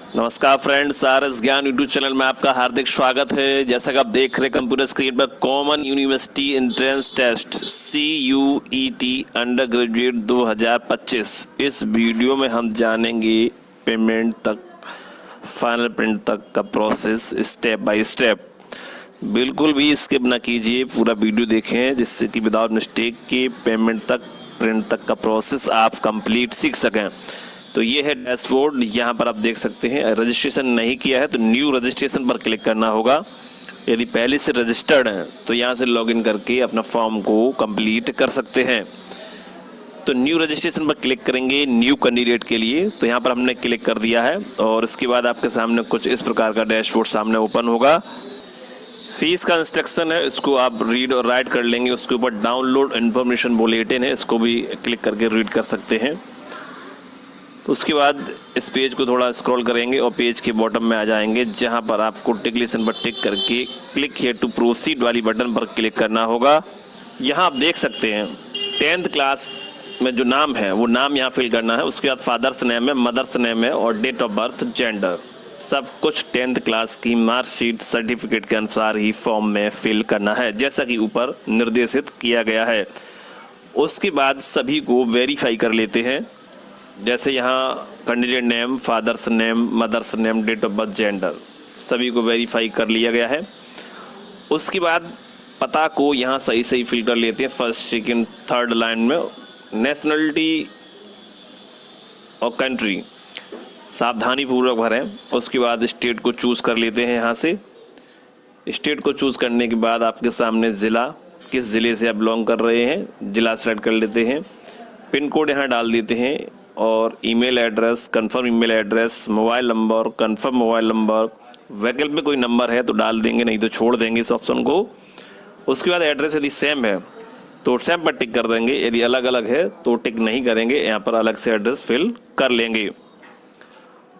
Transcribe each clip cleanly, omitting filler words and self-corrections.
नमस्कार friends, RS ज्ञान YouTube channel में आपका हार्दिक स्वागत है। जैसा कि आप देख रहे हैं कंप्यूटर स्क्रीन पर, common university entrance test CUET under graduate 2025। इस वीडियो में हम जानेंगे पेमेंट तक, फाइनल प्रिंट तक का प्रोसेस स्टेप बाय स्टेप। बिल्कुल भी स्किप ना कीजिए, पूरा वीडियो देखें जिससे कि विदाउट मिस्टेक के पेमेंट तक, प्रिंट तक का प्रोसेस आप कंप्लीट सीख सकें। तो ये है डैशबोर्ड, यहाँ पर आप देख सकते हैं। रजिस्ट्रेशन नहीं किया है तो न्यू रजिस्ट्रेशन पर क्लिक करना होगा। यदि पहले से रजिस्टर्ड हैं तो यहाँ से लॉगिन करके अपना फॉर्म को कंप्लीट कर सकते हैं। तो न्यू रजिस्ट्रेशन पर क्लिक करेंगे न्यू कैंडिडेट के लिए, तो यहाँ पर हमने क्लिक कर दिया है और इसके बाद आपके सामने कुछ इस प्रकार का डैशबोर्ड सामने ओपन होगा। फीस का इंस्ट्रक्शन है, इसको आप रीड और राइट कर लेंगे। उसके ऊपर डाउनलोड इन्फॉर्मेशन बुलेटिन है, इसको भी क्लिक करके रीड कर सकते हैं। तो उसके बाद इस पेज को थोड़ा स्क्रॉल करेंगे और पेज के बॉटम में आ जाएंगे, जहां पर आपको टिकलेशन पर टिक करके क्लिक हियर टू प्रोसीड वाली बटन पर क्लिक करना होगा। यहां आप देख सकते हैं 10th क्लास में जो नाम है वो नाम यहां फिल करना है। उसके बाद फादर्स नेम है, मदर्स नेम है और डेट ऑफ बर्थ, जेंडर, सब कुछ 10th क्लास की मार्कशीट सर्टिफिकेट के अनुसार ही फॉर्म में फिल करना है, जैसा कि ऊपर निर्देशित किया गया है। उसके बाद सभी को वेरीफाई कर लेते हैं, जैसे यहाँ candidate name, father's name, mother's name, date of birth, gender, सभी को वेरीफाई कर लिया गया है। उसके बाद पता को यहाँ सही सही फिल कर लेते हैं, फर्स्ट सेकंड थर्ड लाइन में। नेशनलिटी और कंट्री सावधानी पूर्वक भरें। उसके बाद स्टेट को चूज़ कर लेते हैं। यहाँ से स्टेट को चूज़ करने के बाद आपके सामने ज़िला, किस ज़िले से आप बिलोंग कर रहे हैं, ज़िला सेलेक्ट कर लेते हैं। पिन कोड यहाँ डाल देते हैं और email address, confirm email address, mobile number, confirm mobile number, वैकल्पिक कोई नंबर है तो डाल देंगे, नहीं तो छोड़ देंगे इस ऑप्शन को। उसके बाद एड्रेस यदि सेम है तो सेम पर टिक कर देंगे, यदि अलग अलग है तो टिक नहीं करेंगे, यहाँ पर अलग से एड्रेस फिल कर लेंगे।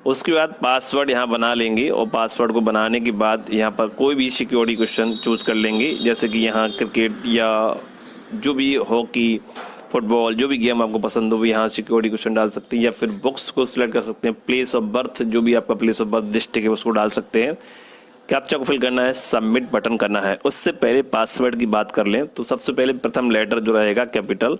उसके बाद पासवर्ड यहाँ बना लेंगे और पासवर्ड को बनाने के बाद यहाँ पर कोई भी सिक्योरिटी क्वेश्चन चूज कर लेंगे, जैसे कि यहाँ क्रिकेट या जो भी हॉकी, फुटबॉल, जो भी गेम आपको पसंद हो, यहाँ सिक्योरिटी क्वेश्चन डाल सकते हैं, या फिर बुक्स को सिलेक्ट कर सकते हैं। प्लेस ऑफ बर्थ, जो भी आपका प्लेस ऑफ बर्थ डिस्ट्रिक्ट है उसको डाल सकते हैं। कैप्चा को फिल करना है, सबमिट बटन करना है। उससे पहले पासवर्ड की बात कर लें तो सबसे पहले प्रथम लेटर जो रहेगा कैपिटल,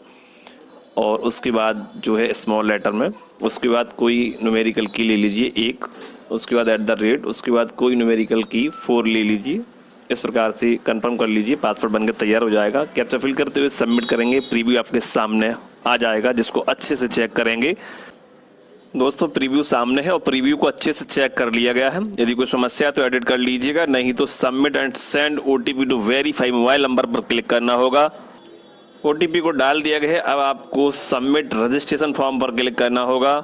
और उसके बाद जो है स्मॉल लेटर में, उसके बाद कोई न्यूमेरिकल की ले लीजिए 1, उसके बाद @, उसके बाद कोई न्यूमेरिकल की 4 ले लीजिए। इस प्रकार से कंफर्म कर लीजिए, पासवर्ड बनकर तैयार हो जाएगा। कैप्चा फिल करते हुए सबमिट करेंगे, प्रीव्यू आपके सामने आ जाएगा, जिसको अच्छे से चेक करेंगे। दोस्तों प्रीव्यू सामने है और प्रीव्यू को अच्छे से चेक कर लिया गया है। यदि कोई समस्या है तो एडिट कर लीजिएगा, नहीं तो submit and send OTP to verify mobile number पर क्लिक करना होगा। OTP को डाल दिया गया है, अब आपको सबमिट रजिस्ट्रेशन फॉर्म पर क्लिक करना होगा।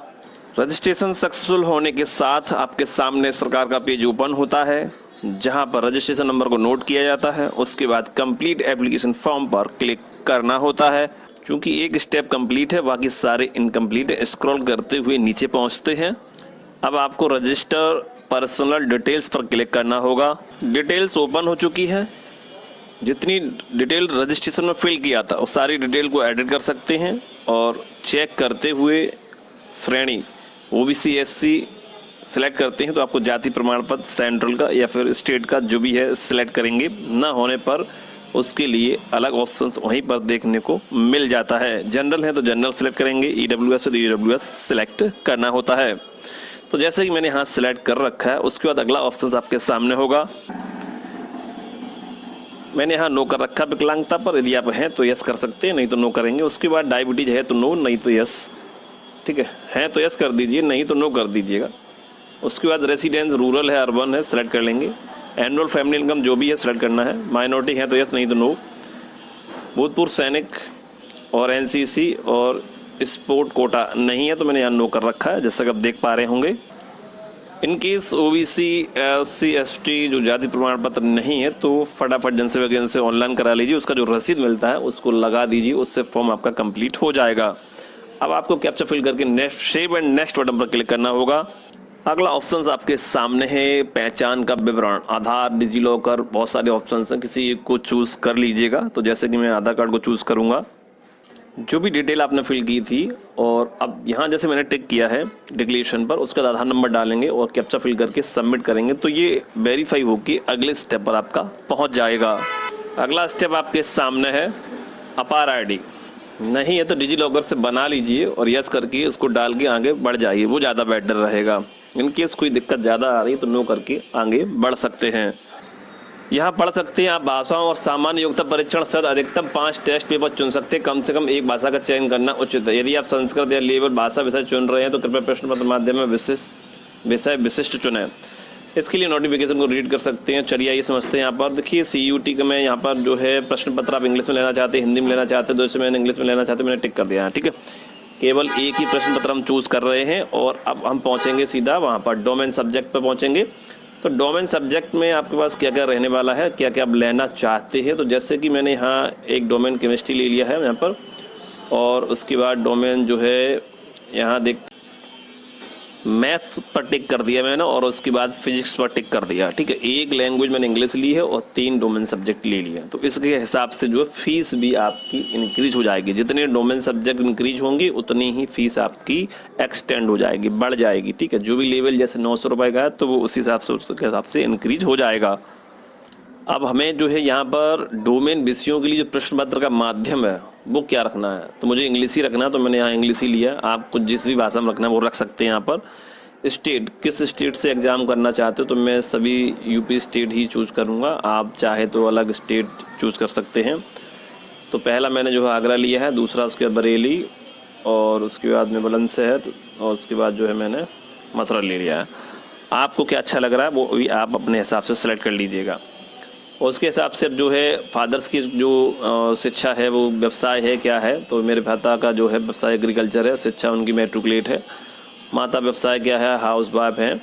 रजिस्ट्रेशन सक्सेसफुल होने के साथ आपके सामने इस प्रकार का पेज ओपन होता है, जहां पर रजिस्ट्रेशन नंबर को नोट किया जाता है। उसके बाद कंप्लीट एप्लीकेशन फॉर्म पर क्लिक करना होता है। क्योंकि एक स्टेप कंप्लीट है, बाकी सारे इनकम्प्लीट है, स्क्रॉल करते हुए नीचे पहुंचते हैं। अब आपको रजिस्टर पर्सनल डिटेल्स पर क्लिक करना होगा। डिटेल्स ओपन हो चुकी है, जितनी डिटेल रजिस्ट्रेशन में फिल किया था उस सारी डिटेल को एडिट कर सकते हैं और चेक करते हुए श्रेणी OBC SC सेलेक्ट करते हैं तो आपको जाति प्रमाण पत्र सेंट्रल का या फिर स्टेट का जो भी है सिलेक्ट करेंगे। ना होने पर उसके लिए अलग ऑप्शंस वहीं पर देखने को मिल जाता है। जनरल है तो जनरल सेलेक्ट करेंगे, EWS है तो EWS सेलेक्ट करना होता है। तो जैसे कि मैंने यहाँ सेलेक्ट कर रखा है, उसके बाद अगला ऑप्शन आपके सामने होगा। मैंने यहाँ नो कर रखा विकलांगता पर, यदि आप हैं तो यस कर सकते हैं, नहीं तो नो करेंगे। उसके बाद डायबिटीज है तो नो, नहीं तो यस, ठीक है तो यस कर दीजिए, नहीं तो नो कर दीजिएगा। उसके बाद रेसिडेंस रूरल है अर्बन है सेलेक्ट कर लेंगे। एनुअल फैमिली इनकम जो भी है सेलेक्ट करना है। माइनॉरिटी है तो यस, नहीं तो नो। भूतपूर्व सैनिक और NCC और स्पोर्ट कोटा नहीं है तो मैंने यहाँ नो कर रखा है, जैसा कि आप देख पा रहे होंगे। इनकेस OBC SC ST जो जाति प्रमाण पत्र नहीं है तो फटाफट जनसेवा केंद्र से ऑनलाइन करा लीजिए, उसका जो रसीद मिलता है उसको लगा दीजिए, उससे फॉर्म आपका कंप्लीट हो जाएगा। अब आपको कैप्चा फिल करके next save and next button पर क्लिक करना होगा। अगला ऑप्शंस आपके सामने है, पहचान का विवरण, आधार, डिजीलॉकर, बहुत सारे ऑप्शंस हैं, किसी एक को चूज़ कर लीजिएगा। तो जैसे कि मैं आधार कार्ड को चूज़ करूँगा, जो भी डिटेल आपने फिल की थी, और अब यहाँ जैसे मैंने टिक किया है डिक्लेरेशन पर, उसका आधार नंबर डालेंगे और कैप्चा फिल करके सबमिट करेंगे तो ये वेरीफाई होकर अगले स्टेप पर आपका पहुँच जाएगा। अगला स्टेप आपके सामने है अपार आईडी। नहीं है तो डिजी लॉकर से बना लीजिए और यस करके उसको डाल के आगे बढ़ जाइए, वो ज़्यादा बेटर रहेगा। इन केस कोई दिक्कत ज़्यादा आ रही है तो नो करके आगे बढ़ सकते हैं। यहाँ पढ़ सकते हैं आप भाषाओं और सामान्य योग्यता परीक्षण सहित अधिकतम 5 टेस्ट पेपर चुन सकते हैं। कम से कम एक भाषा का चयन करना उचित है। यदि आप संस्कृत या लेवल भाषा विषय चुन रहे हैं तो कृपया प्रश्न पत्र माध्यम में विषय विशिष्ट चुनें। इसके लिए नोटिफिकेशन को रीड कर सकते हैं। चलिए ये समझते हैं। यहाँ पर देखिए CUT का मैं यहाँ पर जो है प्रश्न पत्र आप इंग्लिश में लेना चाहते हैं, हिंदी में लेना चाहते हैं, तो इसे मैंने इंग्लिश में लेना चाहते, मैंने टिक कर दिया है। ठीक है, केवल एक ही प्रश्न पत्र हम चूज़ कर रहे हैं और अब हम पहुँचेंगे सीधा वहाँ पर डोमेन सब्जेक्ट पर पहुँचेंगे। तो डोमेन सब्जेक्ट में आपके पास क्या क्या रहने वाला है, क्या क्या आप लेना चाहते हैं। तो जैसे कि मैंने यहाँ एक डोमेन केमिस्ट्री ले लिया है यहाँ पर, और उसके बाद डोमेन जो है यहाँ देख मैथ्स पर टिक कर दिया मैंने, और उसके बाद फिजिक्स पर टिक कर दिया। ठीक है, एक लैंग्वेज मैंने इंग्लिश ली है और 3 डोमेन सब्जेक्ट ले लिया। तो इसके हिसाब से जो है फीस भी आपकी इंक्रीज हो जाएगी। जितने डोमेन सब्जेक्ट इंक्रीज होंगे उतनी ही फीस आपकी एक्सटेंड हो जाएगी, बढ़ जाएगी। ठीक है, जो भी लेवल जैसे 900 रुपये का है तो वो उसी हिसाब से इंक्रीज हो जाएगा। अब हमें जो है यहाँ पर डोमेन विषयों के लिए जो प्रश्न पत्र का माध्यम है वो क्या रखना है, तो मुझे इंग्लिश ही रखना है, तो मैंने यहाँ इंग्लिश ही लिया। आपको जिस भी भाषा में रखना है वो रख सकते हैं। यहाँ पर स्टेट, किस स्टेट से एग्ज़ाम करना चाहते हो, तो मैं सभी यूपी स्टेट ही चूज़ करूँगा। आप चाहे तो अलग स्टेट चूज़ कर सकते हैं। तो पहला मैंने जो है आगरा लिया है, दूसरा उसके बाद बरेली, और उसके बाद में बुलंदशहर, और उसके बाद जो है मैंने मथुरा ले लिया है। आपको क्या अच्छा लग रहा है वो भी आप अपने हिसाब से सेलेक्ट कर लीजिएगा। और उसके हिसाब से जो है फादर्स की जो शिक्षा है वो व्यवसाय है क्या है, तो मेरे पिता का जो है व्यवसाय एग्रीकल्चर है, शिक्षा उनकी मैट्रिकुलेट है। माता व्यवसाय क्या है, हाउस वाइफ है,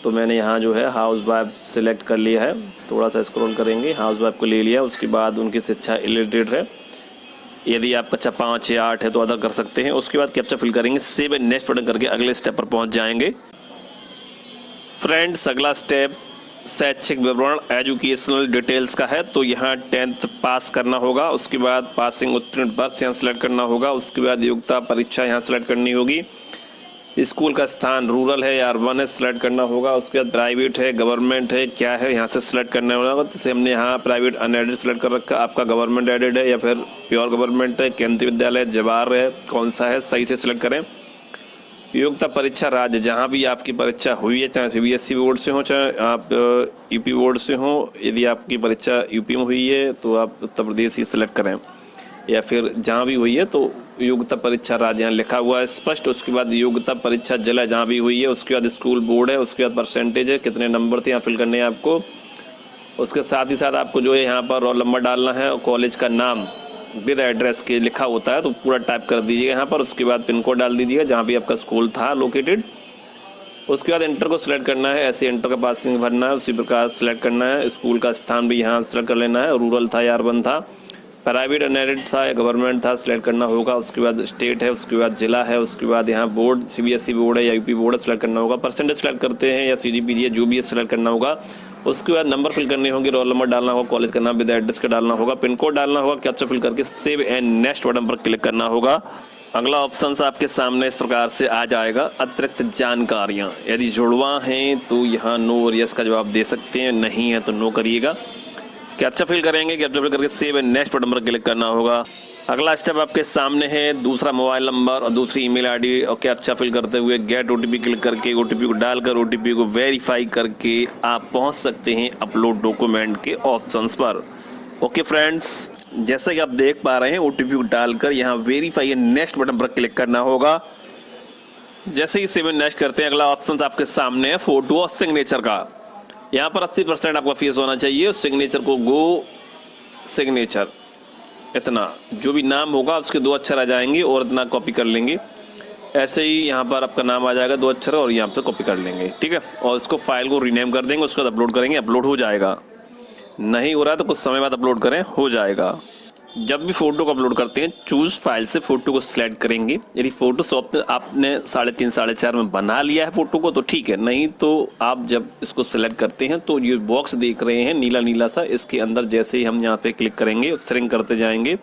तो मैंने यहाँ जो है हाउस वाइफ सिलेक्ट कर लिया है। थोड़ा सा स्क्रॉल करेंगे, हाउस वाइफ को ले लिया। उसके बाद उनकी शिक्षा रिलेटेड है। यदि आप कक्षा 5 या 8 है तो अदर कर सकते हैं। उसके बाद कैप्चा फिल करेंगे, सेव एंड नेक्स्ट बटन करके अगले स्टेप पर पहुँच जाएंगे। फ्रेंड्स, अगला स्टेप शैक्षिक विवरण एजुकेशनल डिटेल्स का है। तो यहाँ 10th पास करना होगा, उसके बाद पासिंग उत्तीर्ण वर्ष यहाँ सेलेक्ट करना होगा। उसके बाद योग्यता परीक्षा यहाँ सेलेक्ट करनी होगी। स्कूल का स्थान रूरल है या अर्बन है सेलेक्ट करना होगा। उसके बाद प्राइवेट है, गवर्नमेंट है, क्या है यहाँ से सेलेक्ट करना होगा। जैसे हमने यहाँ प्राइवेट अनएडेड सेलेक्ट कर रखा, आपका गवर्नमेंट एडेड है या फिर प्योर गवर्नमेंट है, केंद्रीय विद्यालय, जवाहर है, कौन सा है, सही से सिलेक्ट करें। योग्यता परीक्षा राज्य, जहाँ भी आपकी परीक्षा हुई है, चाहे CBSE बोर्ड से हो चाहे आप यूपी बोर्ड से हो। यदि आपकी परीक्षा यूपी में हुई है तो आप उत्तर प्रदेश ही सिलेक्ट करें, या फिर जहाँ भी हुई है तो योग्यता परीक्षा राज्य यहाँ लिखा हुआ है स्पष्ट। उसके बाद योग्यता परीक्षा जिला जहाँ भी हुई है, उसके बाद स्कूल बोर्ड है, उसके बाद परसेंटेज है, कितने नंबर थे यहाँ फिल करने हैं आपको। उसके साथ ही साथ आपको जो है यहाँ पर रोल नंबर डालना है, और कॉलेज का नाम विद एड्रेस के लिखा होता है तो पूरा टाइप कर दीजिएगा यहाँ पर। उसके बाद पिन कोड डाल दीजिएगा जहाँ भी आपका स्कूल था लोकेटेड। उसके बाद इंटर को सिलेक्ट करना है, ऐसे इंटर का पासिंग भरना है, उसी प्रकार सिलेक्ट करना है। स्कूल का स्थान भी यहाँ सेलेक्ट कर लेना है, रूरल था या अर्बन था, प्राइवेट अनएडेड था या गवर्नमेंट था, सिलेक्ट करना होगा। उसके बाद स्टेट है, उसके बाद जिला है, उसके बाद यहाँ बोर्ड CBSE बोर्ड है या यूपी बोर्ड है, सिलेक्ट करना होगा। परसेंटेज सेलेक्ट करते हैं या CGPA है, जो भी है सिलेक्ट करना होगा। उसके बाद नंबर फिल करने होंगे, रोल नंबर डालना होगा, कॉलेज का नाम विद एड्रेस का डालना होगा, पिन कोड डालना होगा, कैप्चा फिल करके सेव एंड नेक्स्ट बटन पर क्लिक करना होगा। अगला ऑप्शन आपके सामने इस प्रकार से आ जाएगा, अतिरिक्त जानकारियाँ। यदि जुड़वा हैं तो यहाँ नो और यस का जवाब दे सकते हैं, नहीं है तो नो करिएगा। कैप्चा फिल करेंगे, कैप्चा फिल करके सेव एंड नेक्स्ट बटन पर क्लिक करना होगा। अगला स्टेप आपके सामने है, दूसरा मोबाइल नंबर और दूसरी ईमेल आईडी और कैप्चा फिल करते हुए गेट OTP क्लिक करके OTP को डालकर OTP को वेरीफाई करके आप पहुंच सकते हैं अपलोड डॉक्यूमेंट के ऑप्शंस पर। ओके फ्रेंड्स, जैसा कि आप देख पा रहे हैं OTP को डालकर यहाँ वेरीफाई एंड नेक्स्ट बटन पर क्लिक करना होगा। जैसे ही सेव एंड नेक्स्ट करते हैं, अगला ऑप्शन आपके सामने है फोटो और सिग्नेचर का। यहाँ पर 80% आपका फीस होना चाहिए। सिग्नेचर को गो सिग्नेचर, इतना जो भी नाम होगा उसके 2 अक्षर आ जाएंगे और इतना कॉपी कर लेंगे। ऐसे ही यहाँ पर आपका नाम आ जाएगा 2 अक्षर और यहाँ से कॉपी कर लेंगे, ठीक है। और इसको फाइल को रीनेम कर देंगे, उसके बाद अपलोड करेंगे, अपलोड हो जाएगा। नहीं हो रहा तो कुछ समय बाद अपलोड करें, हो जाएगा। जब भी फ़ोटो को अपलोड करते हैं, चूज़ फाइल से फ़ोटो को सिलेक्ट करेंगे। यदि फ़ोटोशॉप आपने 3.5 4.5 में बना लिया है फ़ोटो को तो ठीक है, नहीं तो आप जब इसको सिलेक्ट करते हैं तो ये बॉक्स देख रहे हैं नीला नीला सा, इसके अंदर जैसे ही हम यहाँ पे क्लिक करेंगे श्रिंक करते जाएंगे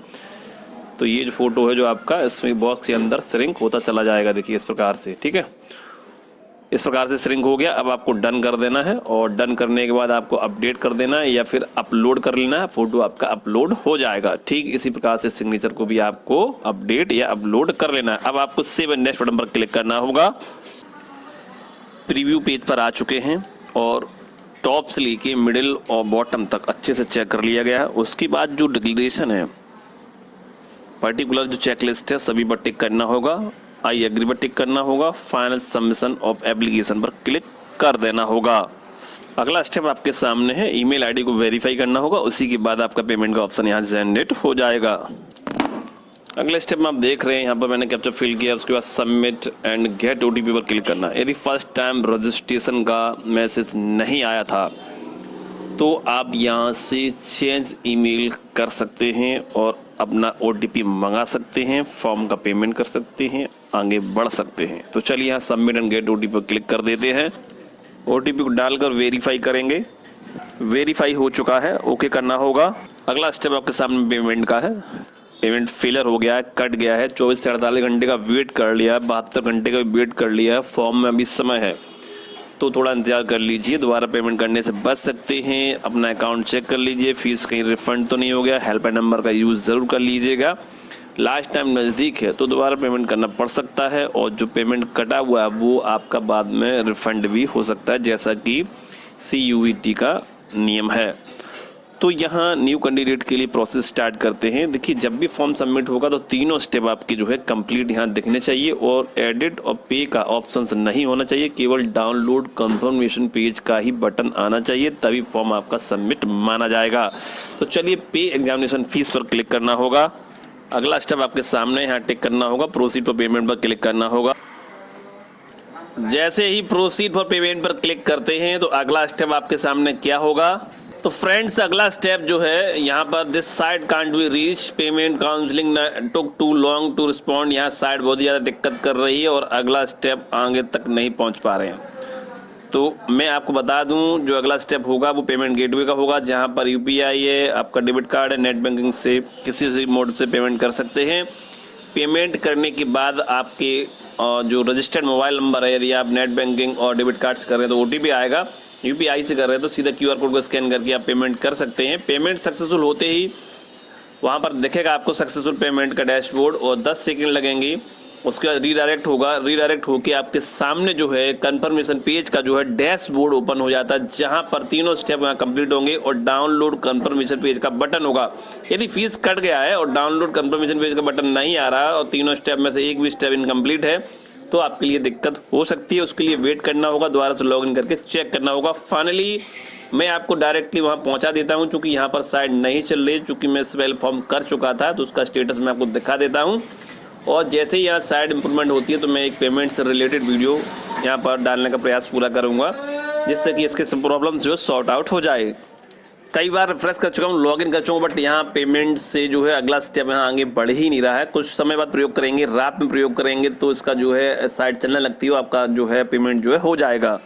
तो ये जो फोटो है जो आपका इसमें बॉक्स के अंदर श्रिंक होता चला जाएगा। देखिए इस प्रकार से, ठीक है, इस प्रकार से श्रिंक हो गया। अब आपको डन कर देना है और डन करने के बाद आपको अपडेट कर देना है या फिर अपलोड कर लेना है, फोटो आपका अपलोड हो जाएगा। ठीक इसी प्रकार से सिग्नेचर को भी आपको अपडेट या अपलोड कर लेना है। अब आपको सेव एंड नेक्स्ट बटन पर क्लिक करना होगा। प्रीव्यू पेज पर आ चुके हैं और टॉप से लेके मिडिल और बॉटम तक अच्छे से चेक कर लिया गया है। उसके बाद जो डिक्लेरेशन है, पर्टिकुलर जो चेकलिस्ट है, सभी पर टिक करना होगा। आई एग्री पर टिक करना होगा। फाइनल सबमिशन ऑफ एप्लीकेशन पर क्लिक कर देना होगा। अगला स्टेप आपके सामने है, ईमेल आईडी को वेरीफाई करना होगा। उसी के बाद आपका पेमेंट का ऑप्शन यहाँ जनरेट हो जाएगा। अगले स्टेप में आप देख रहे हैं, यहाँ पर मैंने कैप्चा फिल किया, उसके बाद सबमिट एंड गेट ओटीपी पर क्लिक करना। यदि फर्स्ट टाइम रजिस्ट्रेशन का मैसेज नहीं आया था तो आप यहाँ से चेंज ईमेल कर सकते हैं और अपना ओटीपी मंगा सकते हैं, फॉर्म का पेमेंट कर सकते हैं, आगे बढ़ सकते हैं। तो चलिए यहाँ सबमिट एंड गेट ओटीपी पर क्लिक कर देते हैं। ओटीपी को डालकर वेरीफाई करेंगे। वेरीफाई हो चुका है, ओके करना होगा। अगला स्टेप आपके सामने पेमेंट का है। पेमेंट फेलर हो गया है, कट गया है। 24 से 48 घंटे का वेट कर लिया है, 72 घंटे का वेट कर लिया है। फॉर्म में अभी समय है तो थोड़ा इंतजार कर लीजिए, दोबारा पेमेंट करने से बच सकते हैं। अपना अकाउंट चेक कर लीजिए, फीस कहीं रिफंड तो नहीं हो गया। हेल्पलाइन नंबर का यूज़ ज़रूर कर लीजिएगा। लास्ट टाइम नज़दीक है तो दोबारा पेमेंट करना पड़ सकता है और जो पेमेंट कटा हुआ है वो आपका बाद में रिफंड भी हो सकता है, जैसा कि CUET का नियम है। तो यहाँ न्यू कैंडिडेट के लिए प्रोसेस स्टार्ट करते हैं। देखिए जब भी फॉर्म सबमिट होगा तो तीनों स्टेप आपके जो है कंप्लीट यहाँ दिखने चाहिए और एडिट और पे का ऑप्शंस नहीं होना चाहिए। केवल डाउनलोड कंफर्मेशन पेज का ही बटन आना चाहिए, तभी फॉर्म आपका सबमिट माना जाएगा। तो चलिए पे एग्जामिनेशन फीस पर क्लिक करना होगा। अगला स्टेप आपके सामने यहाँ टिक करना होगा, प्रोसीड फॉर पेमेंट पर क्लिक करना होगा। जैसे ही प्रोसीड फॉर पेमेंट पर क्लिक करते हैं तो अगला स्टेप आपके सामने क्या होगा। तो फ्रेंड्स अगला स्टेप जो है यहाँ पर this site can't be reach, payment counselling took too long to respond. यहाँ साइट बहुत ज़्यादा दिक्कत कर रही है और अगला स्टेप आगे तक नहीं पहुँच पा रहे हैं। तो मैं आपको बता दूं जो अगला स्टेप होगा वो पेमेंट गेटवे का होगा, जहाँ पर UPI है, आपका डेबिट कार्ड है, नेट बैंकिंग से किसी भी मोड से पेमेंट कर सकते हैं। पेमेंट करने के बाद आपके जो रजिस्टर्ड मोबाइल नंबर है, यदि आप नेट बैंकिंग और डेबिट कार्ड से कर रहे हैं तो OTP आएगा। UPI से कर रहे हैं तो सीधा QR कोड को स्कैन करके आप पेमेंट कर सकते हैं। पेमेंट सक्सेसफुल होते ही वहाँ पर दिखेगा आपको सक्सेसफुल पेमेंट का डैशबोर्ड और 10 सेकंड लगेंगे। उसके बाद रीडायरेक्ट होगा, रीडायरेक्ट होके आपके सामने जो है कंफर्मेशन पेज का जो है डैशबोर्ड ओपन हो जाता है, जहां पर तीनों स्टेप यहाँ कंप्लीट होंगे और डाउनलोड कंफर्मेशन पेज का बटन होगा। यदि फीस कट गया है और डाउनलोड कंफर्मेशन पेज का बटन नहीं आ रहा है और तीनों स्टेप में से एक भी स्टेप इनकम्प्लीट है तो आपके लिए दिक्कत हो सकती है। उसके लिए वेट करना होगा, दोबारा से लॉगिन करके चेक करना होगा। फाइनली मैं आपको डायरेक्टली वहां पहुंचा देता हूं, चूंकि यहां पर साइट नहीं चल रही, चूंकि मैं इससे पहले फॉर्म कर चुका था तो उसका स्टेटस मैं आपको दिखा देता हूं। और जैसे ही यहाँ साइट इंप्रूवमेंट होती है तो मैं एक पेमेंट से रिलेटेड वीडियो यहाँ पर डालने का प्रयास पूरा करूँगा, जिससे कि इसके सब प्रॉब्लम्स जो सॉर्ट आउट हो जाए। कई बार रिफ्रेश कर चुका हूँ, लॉगिन कर चुका हूँ, बट यहाँ पेमेंट से जो है अगला स्टेप यहाँ आगे बढ़ ही नहीं रहा है। कुछ समय बाद प्रयोग करेंगे, रात में प्रयोग करेंगे तो इसका जो है साइट चलने लगती है, आपका जो है पेमेंट जो है हो जाएगा।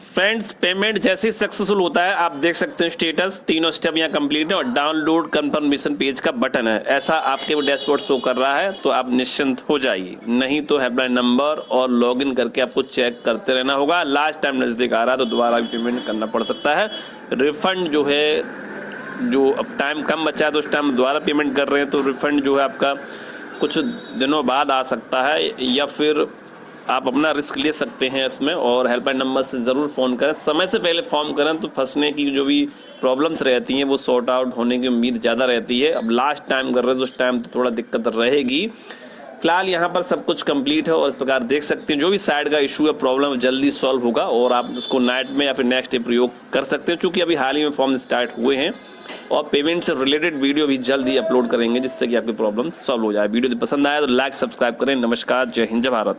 फ्रेंड्स पेमेंट जैसे ही सक्सेसफुल होता है आप देख सकते हैं स्टेटस, तीनों स्टेप यहाँ कंप्लीट है और डाउनलोड कंफर्मेशन पेज का बटन है, ऐसा आपके डैशबोर्ड शो कर रहा है। तो आप निश्चिंत हो जाइए, नहीं तो हेल्पलाइन नंबर और लॉगिन करके आपको चेक करते रहना होगा। लास्ट टाइम नज़दीक आ रहा है तो दोबारा भी पेमेंट करना पड़ सकता है। रिफंड जो है, जो अब टाइम कम बचा है तो उस टाइम दोबारा पेमेंट कर रहे हैं तो रिफंड जो है आपका कुछ दिनों बाद आ सकता है, या फिर आप अपना रिस्क ले सकते हैं इसमें। और हेल्पलाइन नंबर से ज़रूर फ़ोन करें, समय से पहले फॉर्म करें तो फंसने की जो भी प्रॉब्लम्स रहती हैं वो सॉर्ट आउट होने की उम्मीद ज़्यादा रहती है। अब लास्ट टाइम कर रहे हैं तो उस टाइम तो थोड़ा दिक्कत रहेगी। फिलहाल यहाँ पर सब कुछ कंप्लीट है और इस प्रकार देख सकते हैं जो भी साइड का इशू है, प्रॉब्लम जल्दी सॉल्व होगा और आप उसको नाइट में या फिर नेक्स्ट डे प्रयोग कर सकते हैं, चूँकि अभी हाल ही में फॉर्म स्टार्ट हुए हैं। और पेमेंट से रिलेटेड वीडियो भी जल्दी अपलोड करेंगे जिससे कि आपकी प्रॉब्लम सॉल्व हो जाए। वीडियो पसंद आया तो लाइक सब्सक्राइब करें। नमस्कार, जय हिंद, जय भारत।